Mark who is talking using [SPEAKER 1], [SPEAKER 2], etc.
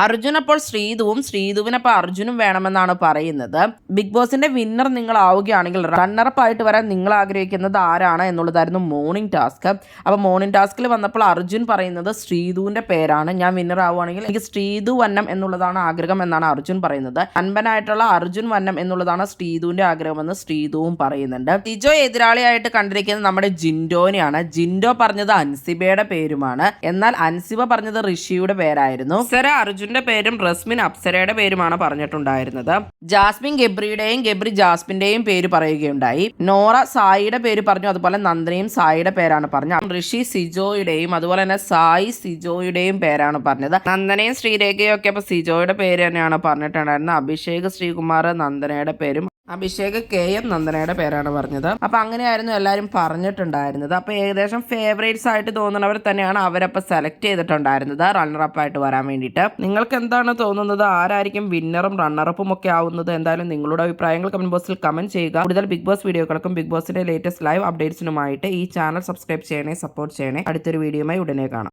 [SPEAKER 1] അർജുൻ അപ്പോൾ ശ്രീധുവും ശ്രീധുവിനപ്പോൾ അർജുനും വേണമെന്നാണ് പറയുന്നത്. ബിഗ് ബോസിന്റെ വിന്നർ നിങ്ങൾ ആവുകയാണെങ്കിൽ റണ്ണറപ്പ് ആയിട്ട് വരാൻ നിങ്ങൾ ആഗ്രഹിക്കുന്നത് ആരാണ് എന്നുള്ളതായിരുന്നു മോർണിംഗ് ടാസ്ക്. അപ്പോൾ മോർണിംഗ് ടാസ്കിൽ വന്നപ്പോൾ അർജുൻ പറയുന്നത് ശ്രീധുവിന്റെ പേരാണ്. ഞാൻ വിന്നർ ആവുകയാണെങ്കിൽ എനിക്ക് ശ്രീധു വന്നം എന്നുള്ളതാണ് ആഗ്രഹം എന്നാണ് അർജുൻ പറയുന്നത്. അൻപനായിട്ടുള്ള അർജുൻ വന്നം എന്നുള്ളതാണ് ശ്രീധുവിന്റെ ആഗ്രഹമെന്ന് ശ്രീധുവും പറയുന്നുണ്ട്. സിജോ എതിരാളിയായിട്ട് കണ്ടിരിക്കുന്നത് നമ്മുടെ ജിൻഡോനെയാണ്. ജിൻഡോ പറഞ്ഞത് അൻസിബയുടെ പേരുമാണ്, എന്നാൽ അൻസിബ പറഞ്ഞത് ഋഷിയുടെ പേരായിരുന്നു. അർജുന്റെ പേരും റസ്മിൻ അപ്സരയുടെ പേരുമാണ് പറഞ്ഞിട്ടുണ്ടായിരുന്നത്. ജാസ്മിൻ ഗബ്രിയുടെയും ഗബ്രി ജാസ്മിന്റെയും പേര് പറയുകയുണ്ടായി. നോറ സായിയുടെ പേര് പറഞ്ഞു, അതുപോലെ നന്ദനയും സായിയുടെ പേരാണ് പറഞ്ഞത്. ഋഷി സിജോയുടെയും അതുപോലെ തന്നെ സായി സിജോയുടെയും പേരാണ് പറഞ്ഞത്. നന്ദനയും ശ്രീരേഖയും ഒക്കെ അപ്പൊ സിജോയുടെ പേര് തന്നെയാണ് പറഞ്ഞിട്ടുണ്ടായിരുന്നത്. അഭിഷേക് ശ്രീകുമാർ നന്ദനയുടെ പേരും അഭിഷേക് KM നന്ദനയുടെ പേരാണ് പറഞ്ഞത്. അപ്പൊ അങ്ങനെയായിരുന്നു എല്ലാവരും പറഞ്ഞിട്ടുണ്ടായിരുന്നത്. അപ്പൊ ഏകദേശം ഫേവറേറ്റ്സ് ആയിട്ട് തോന്നുന്നവർ തന്നെയാണ് അവരപ്പോൾ സെലക്ട് ചെയ്തിട്ടുണ്ടായിരുന്നത് റണ്ണറപ്പ് ആയിട്ട് വരാൻ വേണ്ടിയിട്ട്. നിങ്ങൾക്ക് എന്താണ് തോന്നുന്നത്? ആരായിരിക്കും വിന്നറും റണ്ണറപ്പും ഒക്കെ ആവുന്നത്? എന്തായാലും നിങ്ങളുടെ അഭിപ്രായങ്ങൾ കമന്റ് ബോക്സിൽ കമന്റ് ചെയ്യുക. കൂടുതൽ ബിഗ് ബോസ് വീഡിയോകൾക്കും ബിഗ് ബോസിന്റെ ലേറ്റസ്റ്റ് ലൈവ് അപ്ഡേറ്റ്സിനുമായിട്ട് ഈ ചാനൽ സബ്സ്ക്രൈബ് ചെയ്യണേ, സപ്പോർട്ട് ചെയ്യണേ. അടുത്തൊരു വീഡിയോയുമായി ഉടനെ കാണാം.